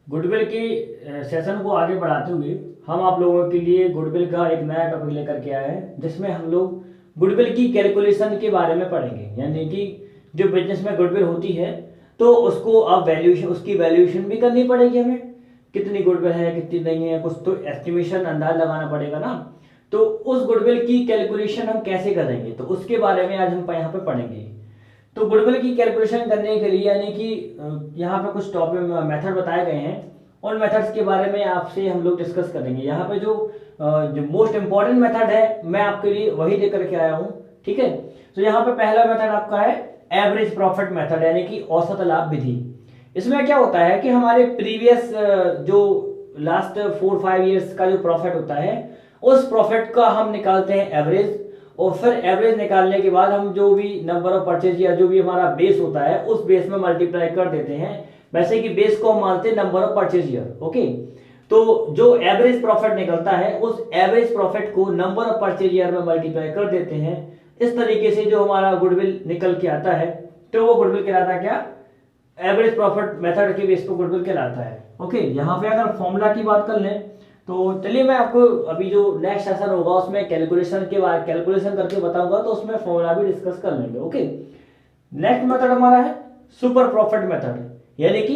Goodwill की session को आगे बढ़ाते हुए हम आप लोगों के लिए गुडविल का एक नया टॉपिक लेकर के आए हैं, जिसमें हम लोग गुडविल की कैलकुलेशन के बारे में पढ़ेंगे। यानी कि जो बिजनेस में गुडविल होती है तो उसको अब वैल्यूएशन, उसकी वैल्यूएशन भी करनी पड़ेगी हमें। कितनी गुडविल है, कितनी नहीं है, कुछ तो एस्टिमेशन अंदाज लगाना पड़ेगा ना। तो उस गुडविल की कैलकुलेशन हम कैसे करेंगे, तो उसके बारे में आज हम यहाँ पे पढ़ेंगे। तो गुडविल की कैलकुलेशन करने के लिए यानी कि यहाँ पे कुछ टॉपिक मेथड बताए गए हैं। उन मेथड्स के बारे में आपसे हम लोग डिस्कस करेंगे। यहाँ पे जो मोस्ट इंपॉर्टेंट मेथड है मैं आपके लिए वही लेकर के आया हूँ। ठीक है, तो यहाँ पे पहला मेथड आपका है एवरेज प्रॉफिट मेथड, यानी कि औसत लाभ विधि। इसमें क्या होता है कि हमारे प्रीवियस जो लास्ट 4-5 ईयर्स का जो प्रॉफिट होता है, उस प्रॉफिट का हम निकालते हैं एवरेज, और फिर एवरेज निकालने के बाद हम जो भी नंबर ऑफ परचेज या जो भी हमारा बेस होता है उस बेस में मल्टीप्लाई कर देते हैं। वैसे कि बेस को हम मानते हैं number of purchase year. Okay, तो जो एवरेज प्रॉफिट निकलता है उस एवरेज प्रॉफिट को नंबर ऑफ परचेज ईयर में मल्टीप्लाई कर देते हैं। इस तरीके से जो हमारा गुडविल निकल के आता है तो वो गुडविल कहलाता है क्या, एवरेज प्रॉफिट मेथड के बेस पर गुडविल कहलाता है। ओके, यहाँ पे अगर फॉर्मूला की बात कर लें तो चलिए मैं आपको अभी जो नेक्स्ट सेशन होगा उसमें कैलकुलेशन के बारे कैलकुलेशन करके बताऊंगा, तो उसमें फॉर्मूला भी डिस्कस कर लेंगे। ओके, नेक्स्ट मेथड हमारा है सुपर प्रॉफिट मेथड, यानी कि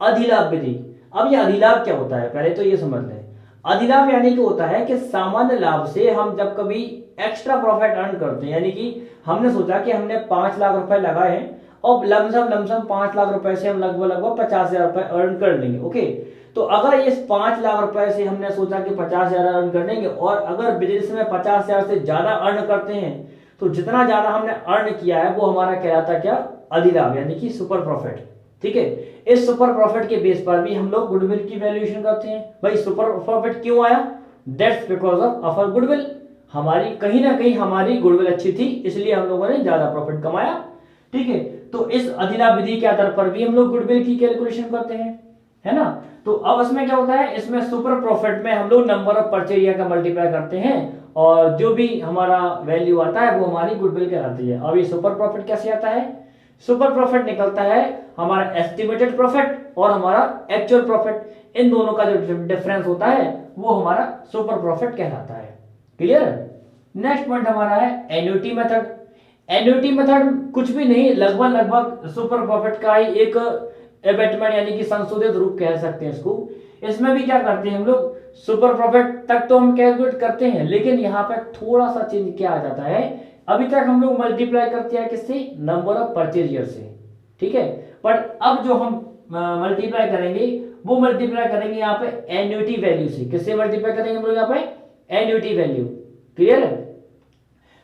अधिलाभ विधि। अब ये अधिलाभ क्या होता है पहले तो ये समझ लें। अधिलाभ यानी कि होता है कि सामान्य लाभ से हम जब कभी एक्स्ट्रा प्रॉफिट अर्न करते हैं, यानी कि हमने सोचा कि हमने 5 लाख रुपए लगाए हैं और लमसम 5 लाख रुपए से हम लगभग 50,000 रुपए अर्न कर लेंगे। ओके, तो अगर इस 5 लाख रुपए से हमने सोचा कि 50,000 अर्न कर लेंगे, और अगर बिजनेस में 50,000 से ज्यादा अर्न करते हैं तो जितना ज्यादा हमने अर्न किया है वो हमारा कहलाता क्या, अधिलाभ, यानी कि सुपर प्रॉफिट। ठीक है, इस सुपर प्रॉफिट के बेस पर भी हम लोग गुडविल की वैल्यूएशन करते हैं। भाई सुपर प्रॉफिट क्यों आया, that's because of our goodwill. हमारी कहीं ना कहीं हमारी गुडविल अच्छी थी, इसलिए हम लोगों ने ज्यादा प्रॉफिट कमाया। ठीक है, तो इस अधिलाभ विधि के आधार पर भी हम लोग गुडविल की कैलकुलेशन करते हैं, है ना। तो अब इसमें क्या होता है, इसमें सुपर प्रॉफिट में हम लोग नंबर ऑफ परचेज ईयर का मल्टीप्लाई करते हैं और जो भी हमारा वैल्यू आता है वो हमारी गुडविल कहलाती है। अब ये सुपर प्रॉफिट कैसे आता है, सुपर प्रॉफिट निकलता है हमारा एस्टिमेटेड प्रॉफिट और हमारा एक्चुअल प्रॉफिट, इन दोनों का जो डिफरेंस होता है वो हमारा सुपर प्रॉफिट कहलाता है। क्लियर। नेक्स्ट पॉइंट हमारा है एन्युटी मेथड। एन्युटी मेथड कुछ भी नहीं, लगभग सुपर प्रॉफिट का ही एक एबेटमेंट यानी कि संशोधित रूप कह सकते हैं इसको। इसमें भी क्या करते हैं हम लोग, सुपर प्रॉफिट तक तो हम कैलकुलेट करते हैं, लेकिन यहाँ पे थोड़ा सा चेंज क्या आ जाता है, अभी तक हम लोग मल्टीप्लाई करते हैं किससे, नंबर ऑफ परचेज ईयर से। ठीक है, पर अब जो हम मल्टीप्लाई करेंगे वो मल्टीप्लाई करेंगे यहाँ पे एन्युटी वैल्यू से। किससे मल्टीप्लाई करेंगे हम लोग यहाँ पे, एन्युटी वैल्यू। क्लियर है,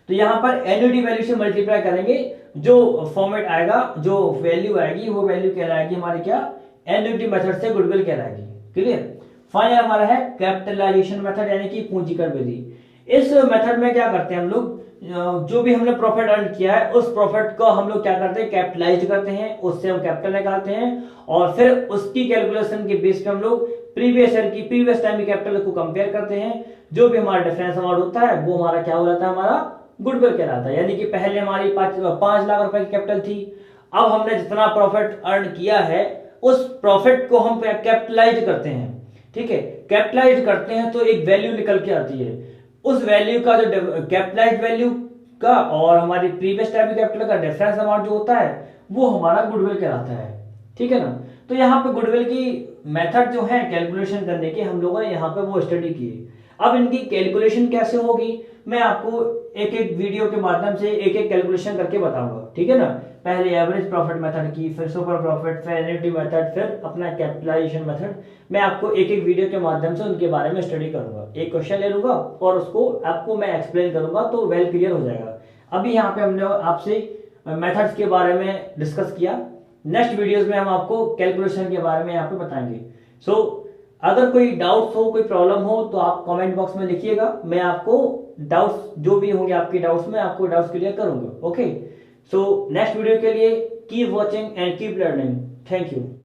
तो यहाँ पर एन्युटी वैल्यू से मल्टीप्लाई करेंगे, जो फॉर्मेट आएगा, जो वैल्यू आएगी वो वैल्यू कहलाएगी हमारी क्या, एन्युटी मेथड से गुडविल कहलाएगी। क्लियर। फाइनल हमारा है कैपिटलाइजेशन मेथड, यानी कि पूंजीकर विधि। इस मेथड में क्या करते हैं हम लोग, जो भी हमने प्रॉफिट अर्न किया है उस प्रॉफिट को हम लोग क्या करते हैं, कैपिटलाइज करते हैं, उससे हम कैपिटल निकालते हैं और फिर उसकी कैलकुलेशन के बेस पे हम लोग प्रीवियस ईयर की, प्रीवियस टाइम की कैपिटल को कंपेयर करते हैं। जो भी हमारा डिफरेंस अमाउंट होता है वो हमारा क्या हो जाता है, हमारा गुडविल कहलाता है। यानी कि पहले हमारी 5 लाख रुपए की कैपिटल थी, अब हमने जितना प्रॉफिट अर्न किया है उस प्रॉफिट को हम कैपिटलाइज करते हैं। ठीक है, कैपिटलाइज करते हैं तो एक वैल्यू निकल के आती है। उस वैल्यू का जो कैपिटलाइज वैल्यू का और हमारी प्रीवियस टाइम कैपिटल का डिफरेंस अमाउंट जो होता है वो हमारा गुडविल कहलाता है। ठीक है ना। तो यहाँ पे गुडविल की मेथड जो है कैलकुलेशन करने के, हम लोगों ने यहाँ पे वो स्टडी की। अब इनकी कैलकुलेशन कैसे होगी मैं आपको एक एक वीडियो के माध्यम से एक एक कैलकुलेशन करके बताऊंगा। ठीक है ना, पहले एवरेज प्रॉफिट मेथड की, फिर सुपर प्रॉफिट, फिर एन्युटी मेथड, फिर अपना कैपिटलाइजेशन मेथड। मैं आपको एक एक वीडियो के माध्यम से उनके बारे में स्टडी करूंगा, एक क्वेश्चन ले लूंगा और उसको आपको मैं एक्सप्लेन करूंगा तो वेल क्लियर हो जाएगा। अभी यहाँ पे हमने आपसे मेथड्स के बारे में डिस्कस किया, नेक्स्ट वीडियोज में हम आपको कैलकुलेशन के बारे में यहाँ पे बताएंगे। सो अगर कोई डाउट्स हो, कोई प्रॉब्लम हो तो आप कमेंट बॉक्स में लिखिएगा, मैं आपको डाउट्स जो भी होंगे आपके डाउट्स में आपको डाउट्स क्लियर करूंगा। ओके, सो नेक्स्ट वीडियो के लिए keep watching and keep learning. Thank you.